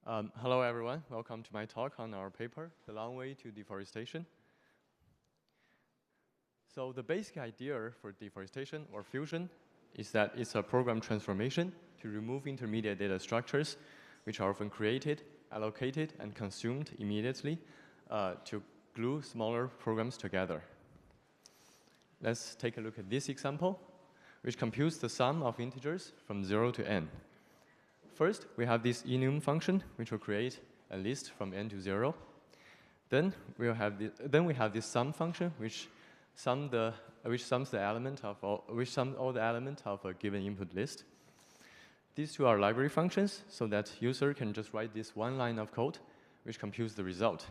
Hello, everyone. Welcome to my talk on our paper, The Long Way to Deforestation. So the basic idea for deforestation or fusion is that it's a program transformation to remove intermediate data structures, which are often created, allocated, and consumed immediately to glue smaller programs together. Let's take a look at this example, which computes the sum of integers from 0 to n. First, we have this enum function, which will create a list from n to 0. Then we have this sum function, which sums all the elements of a given input list. These two are library functions, so that user can just write this one line of code, which computes the result.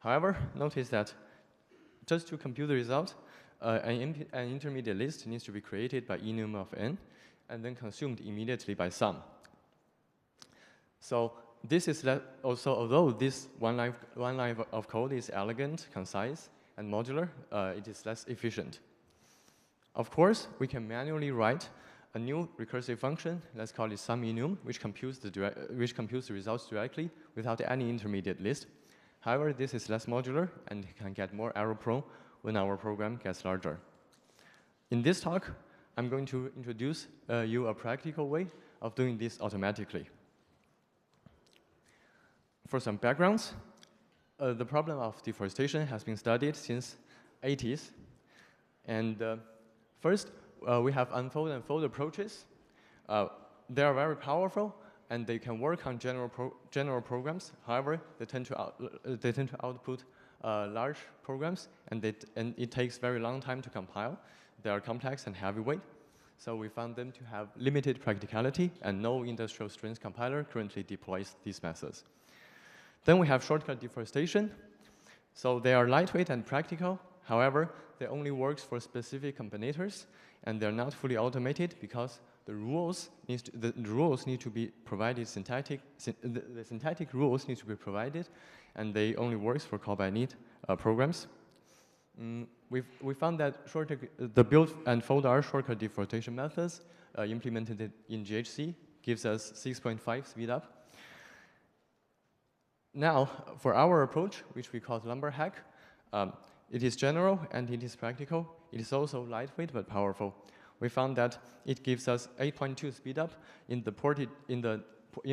However, notice that just to compute the result, an intermediate list needs to be created by enum of n, and then consumed immediately by sum. So this is also, although this one line of code is elegant, concise, and modular, it is less efficient. Of course, we can manually write a new recursive function, let's call it sumenum, which computes the results directly without any intermediate list. However, this is less modular and can get more error-prone when our program gets larger. In this talk, I'm going to introduce you a practical way of doing this automatically. For some backgrounds, the problem of deforestation has been studied since 80s. And first, we have unfold and fold approaches. They are very powerful, and they can work on general programs. However, they tend to output large programs, and it takes very long time to compile. They are complex and heavyweight. So we found them to have limited practicality, and no industrial strength compiler currently deploys these methods. Then we have shortcut deforestation. So they are lightweight and practical. However, they only work for specific combinators, and they're not fully automated because the rules need to be provided the syntactic rules need to be provided, and they only work for call-by-need programs. We found that the build and fold R shortcut deforestation methods implemented in GHC gives us 6.5 speedup. Now, for our approach, which we call Lumberhack, it is general and it is practical. It is also lightweight but powerful. We found that it gives us 8.2 speedup in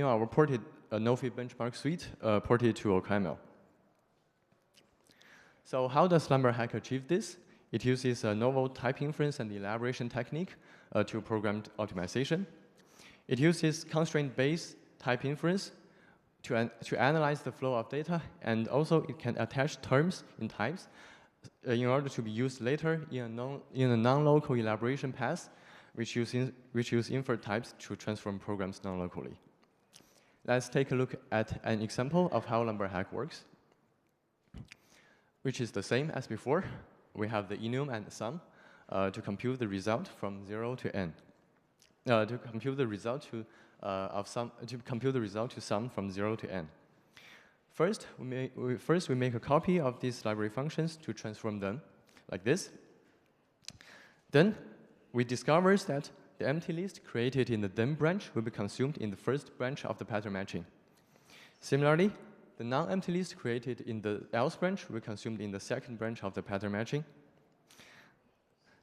our ported nofib benchmark suite ported to OCaml. So how does Lumberhack achieve this? It uses a novel type inference and elaboration technique to program optimization. It uses constraint-based type inference to analyze the flow of data, and also it can attach terms in types in order to be used later in a non-local elaboration path, which use infer types to transform programs non-locally. Let's take a look at an example of how Lumberhack works, which is the same as before. We have the enum and the sum to compute the result from 0 to n. To compute the result to sum from 0 to n. First, we make a copy of these library functions to transform them like this. Then we discover that the empty list created in the then branch will be consumed in the first branch of the pattern matching. Similarly, the non-empty list created in the else branch will be consumed in the second branch of the pattern matching.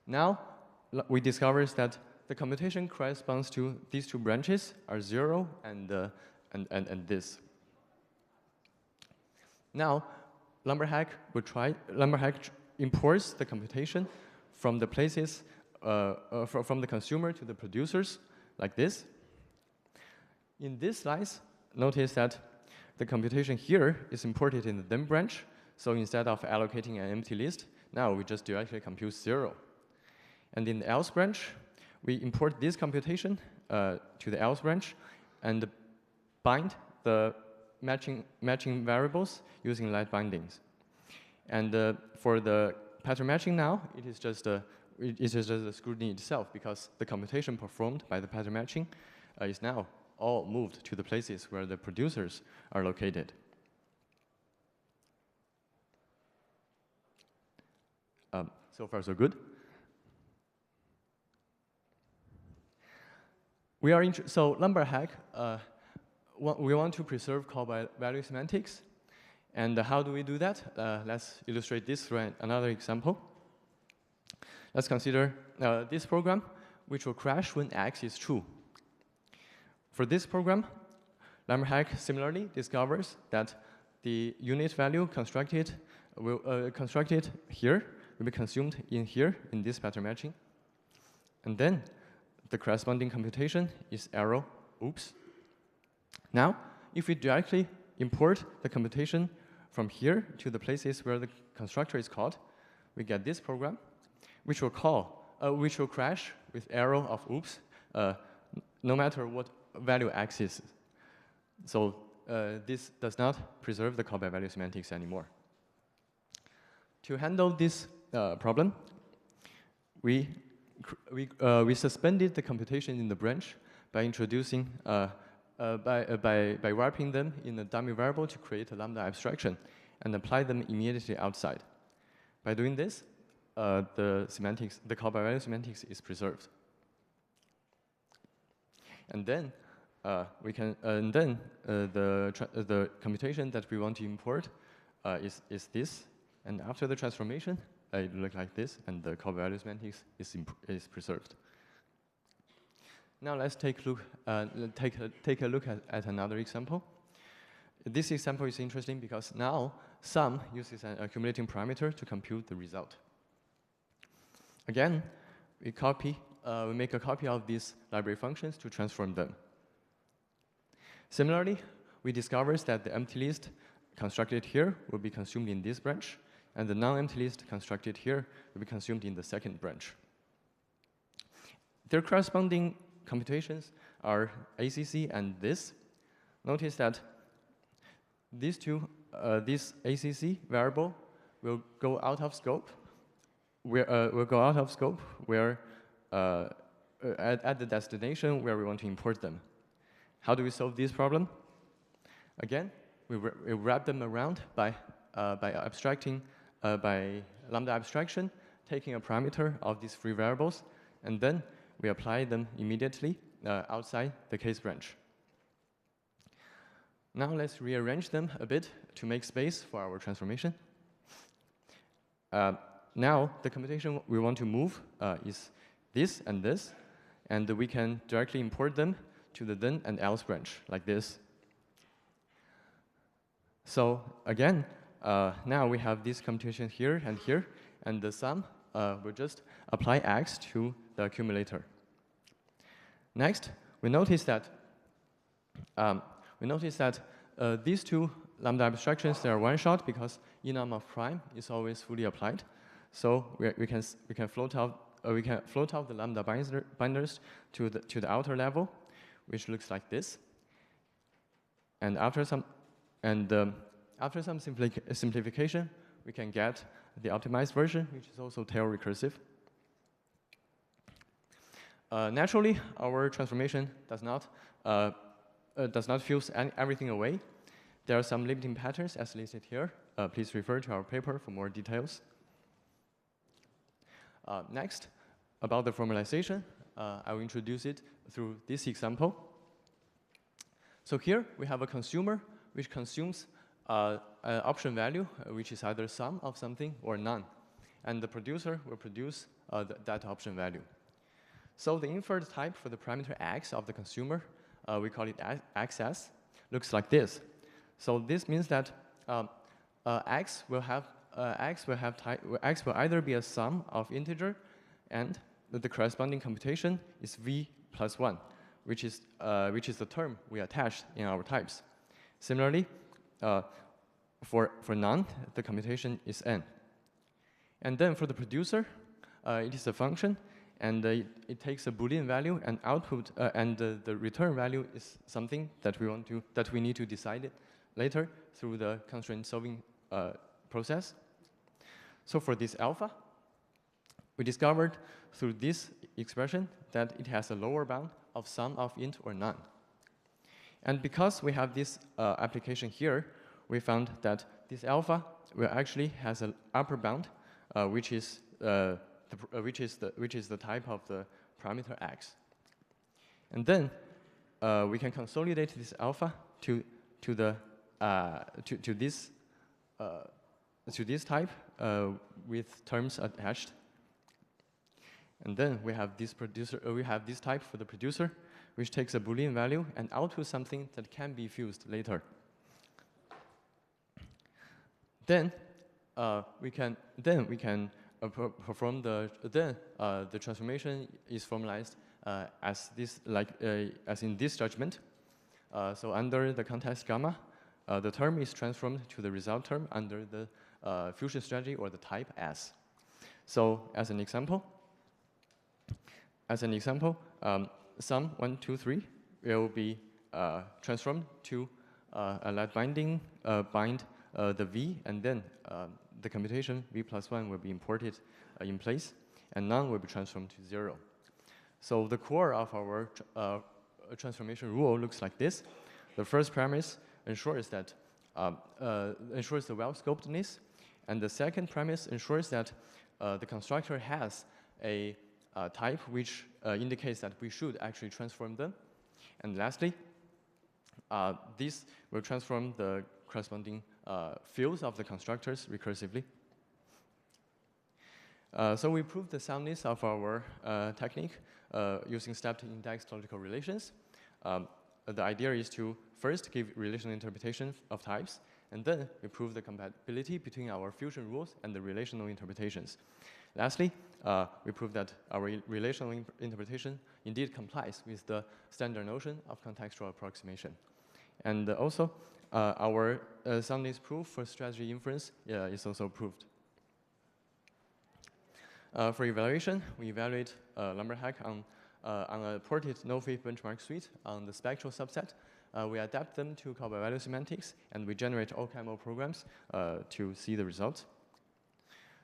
Now, we discover that the computation corresponds to these two branches are 0 and this. Now, Lumberhack imports the computation from the places from the consumer to the producers like this. In this slice, notice that the computation here is imported in the then branch. So instead of allocating an empty list, now we just directly compute 0. And in the else branch, we import this computation to the else branch and bind the matching variables using light bindings. And for the pattern matching now, it is just the scrutiny itself, because the computation performed by the pattern matching is now all moved to the places where the producers are located. So far, so good. So Lumberhack we want to preserve call by value semantics. And how do we do that? Let's illustrate this through another example. Let's consider this program, which will crash when x is true. For this program, Lumberhack similarly discovers that the unit value constructed here will be consumed in here in this pattern matching. And then the corresponding computation is arrow, oops. Now, if we directly import the computation from here to the places where the constructor is called, we get this program, which will crash with arrow of oops, no matter what value x is. So this does not preserve the call by value semantics anymore. To handle this problem, we suspended the computation in the branch by introducing by wrapping them in a dummy variable to create a lambda abstraction and apply them immediately outside. By doing this, the call by value semantics is preserved. And then the computation that we want to import is this. And after the transformation, it looks like this, and the call by value semantics is preserved. Now let's take a look at another example. This example is interesting because now sum uses an accumulating parameter to compute the result. Again, we make a copy of these library functions to transform them. Similarly, we discover that the empty list constructed here will be consumed in this branch, and the non-empty list constructed here will be consumed in the second branch. Their corresponding computations are ACC and this. Notice that these two, this ACC variable will go out of scope. Where at the destination where we want to import them. How do we solve this problem? Again, we wrap them around by lambda abstraction, taking a parameter of these three variables, and then we apply them immediately outside the case branch. Now let's rearrange them a bit to make space for our transformation. Now the computation we want to move is this, and we can directly import them to the then and else branch, like this. So again, now we have this computation here, and the sum will just apply x to the accumulator. Next, we notice that these two lambda abstractions, they are one shot because enum of prime is always fully applied. So we can float out the lambda binders to the outer level, which looks like this. And after some simplification, we can get the optimized version, which is also tail recursive. Naturally, our transformation does not fuse everything away. There are some limiting patterns as listed here. Please refer to our paper for more details. Next, about the formalization, I will introduce it through this example. So here we have a consumer which consumes an option value, which is either sum of something or none. And the producer will produce that option value. So the inferred type for the parameter x of the consumer, we call it xs, looks like this. So this means that x will either be a sum of integer, and the corresponding computation is v plus 1, which is the term we attached in our types. Similarly, for none, the computation is n. And then for the producer, it is a function, and it takes a Boolean value and output, and the return value is something that we need to decide it later through the constraint solving process. So for this alpha, we discovered through this expression that it has a lower bound of sum of int or none. And because we have this application here, we found that this alpha will actually has an upper bound, which is the type of the parameter x. And then we can consolidate this alpha to this type with terms attached. And then we have this type for the producer, which takes a Boolean value and outputs something that can be fused later. Then we can perform the transformation is formalized as in this judgment. So under the context gamma, the term is transformed to the result term under the fusion strategy or the type S. So as an example, sum 1, 2, 3 will be transformed to a let binding bind the V, and then the computation V+1 will be imported in place, and none will be transformed to 0. So the core of our transformation rule looks like this. The first premise ensures that ensures the well-scopesedness, and the second premise ensures that the constructor has a type which indicates that we should actually transform them. And lastly, this will transform the corresponding fields of the constructors recursively. So we proved the soundness of our technique using stepped indexed logical relations. The idea is to first give relational interpretation of types, and then we prove the compatibility between our fusion rules and the relational interpretations. Lastly, we prove that our relational interpretation indeed complies with the standard notion of contextual approximation. And also, our soundness proof for strategy inference is also proved. For evaluation, we evaluate Lumberhack on a ported nofib benchmark suite on the spectral subset. We adapt them to call by value semantics, and we generate OCaml programs to see the results.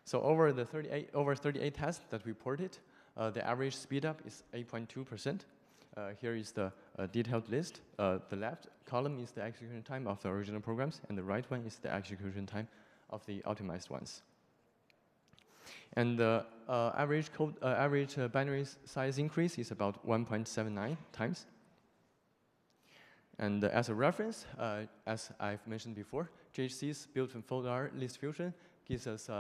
So over 38 tests that we ported, the average speedup is 8.2%. Here is the detailed list. The left column is the execution time of the original programs, and the right one is the execution time of the optimized ones. And the average binary size increase is about 1.79 times. And as a reference, as I've mentioned before, GHC's built-in folder list fusion gives us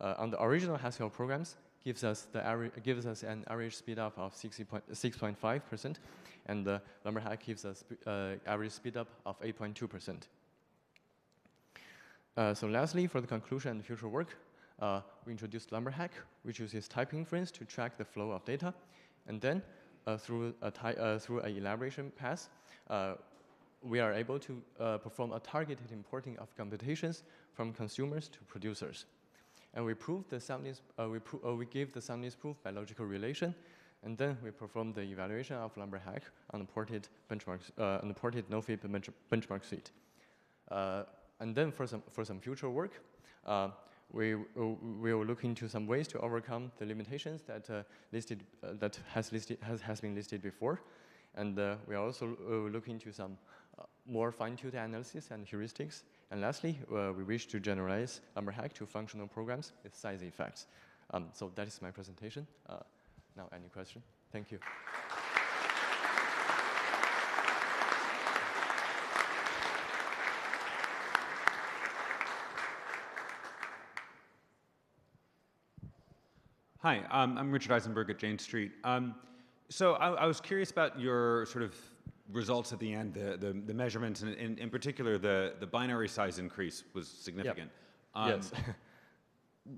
on the original Haskell programs gives us an average speedup of 6.5%, and the Lumberhack gives us average speedup of 8.2%. So lastly, for the conclusion and future work, we introduced Lumberhack, which uses type inference to track the flow of data, and then through an elaboration pass, we are able to perform a targeted importing of computations from consumers to producers. And we prove the soundness. We give the soundness proof by logical relation, and then we perform the evaluation of Lumberhack on the ported benchmarks, on the ported nofib benchmark suite. And then for some future work, we will look into some ways to overcome the limitations that has been listed before, and we are also looking into some more fine-tuned analysis and heuristics. And lastly, we wish to generalize Lumberhack to functional programs with size effects. So that is my presentation. Now, any question? Thank you. Hi, I'm Richard Eisenberg at Jane Street. So I was curious about your sort of results at the end, the measurements, and in particular, the binary size increase was significant. Yep. Yes.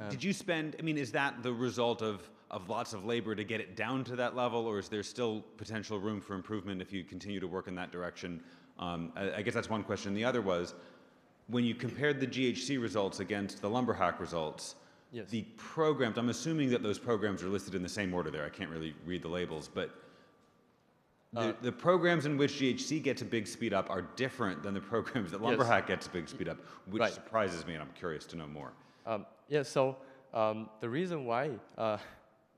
Did you spend, I mean, is that the result of lots of labor to get it down to that level, or is there still potential room for improvement if you continue to work in that direction? I guess that's one question. The other was, when you compared the GHC results against the Lumberhack results, yes, the programs, I'm assuming that those programs are listed in the same order there. I can't really read the labels, but the programs in which GHC gets a big speed up are different than the programs that Lumberhack gets a big speed up, which surprises me, and I'm curious to know more. Yes, so the reason why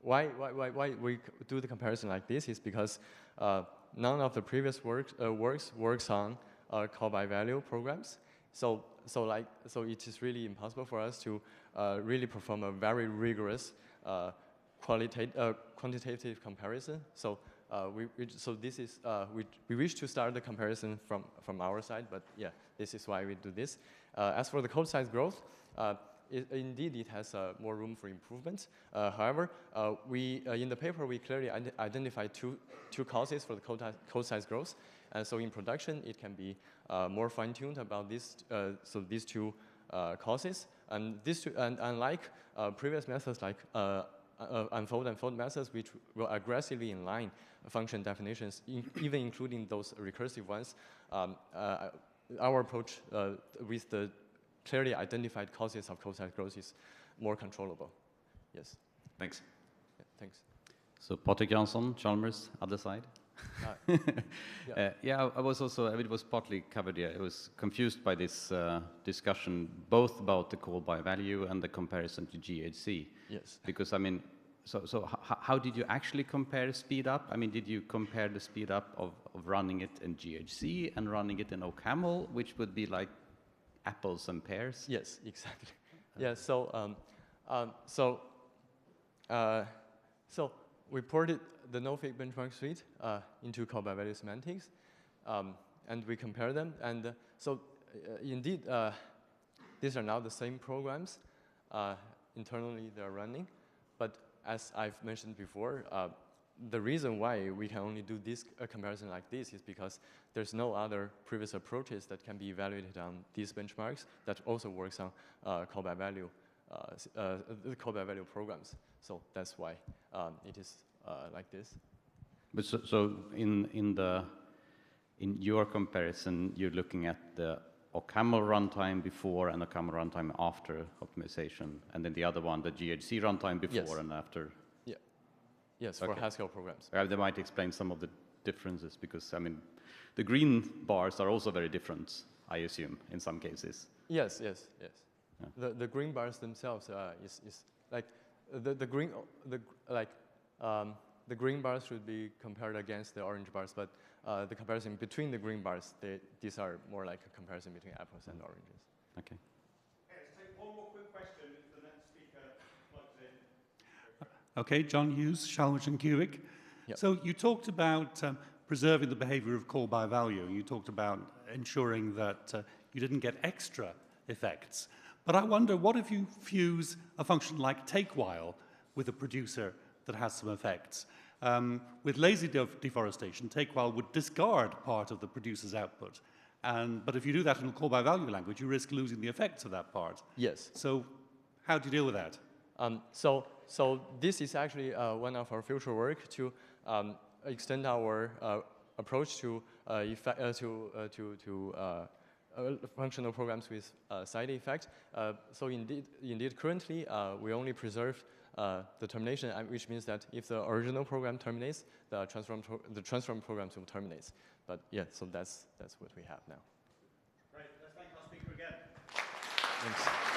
we do the comparison like this is because none of the previous works on call by value programs. So it is really impossible for us to really perform a very rigorous quantitative comparison. So so this is, we wish to start the comparison from our side, but yeah, this is why we do this. As for the code size growth, indeed it has more room for improvement. However, in the paper we clearly identified two causes for the code size growth, and so in production it can be more fine-tuned about this. So these two causes, and unlike previous methods like unfold and fold methods, which will aggressively inline function definitions, even including those recursive ones, our approach with the clearly identified causes of code size growth is more controllable. Yes. Thanks. Yeah, thanks. So Patrick Jansson, Chalmers, other side. Yeah, I was also, it was partly covered here. I was confused by this discussion, both about the call by value and the comparison to GHC. Yes. Because, I mean, so how did you actually compare speed up? I mean, did you compare the speed up of running it in GHC and running it in OCaml, which would be like apples and pears? Yes, exactly. Yeah, so we ported the nofib benchmark suite into call by value semantics, and we compare them. And indeed, these are now the same programs. Internally, they're running. But as I've mentioned before, the reason why we can only do this comparison like this is because there's no other previous approaches that can be evaluated on these benchmarks that also works on call by value programs. So that's why it is like this. But so in your comparison, you're looking at the OCaml runtime before and OCaml runtime after optimization, and then the other one, the GHC runtime before and after. Yeah. Yes, okay. For Haskell programs. They might explain some of the differences because, I mean, the green bars are also very different, I assume, in some cases. Yes. Yeah. The green bars themselves is like the green bars should be compared against the orange bars, but the comparison between the green bars, these are more like a comparison between apples and oranges. Okay. Okay, let's take one more quick question if the next speaker plugs in. Okay, John Hughes, Shalwich and Cubic. Yep. So you talked about preserving the behavior of call by value. You talked about ensuring that you didn't get extra effects. But I wonder, what if you fuse a function like take while with a producer that has some effects? With lazy deforestation, take while would discard part of the producer's output. But if you do that in a call by value language, you risk losing the effects of that part. Yes. So how do you deal with that? So this is actually one of our future work to extend our approach to functional programs with side effect. So indeed, currently we only preserve the termination, which means that if the original program terminates, the transform programs will terminate. But yeah, so that's what we have now. Great. Let's thank our speaker again. Thanks.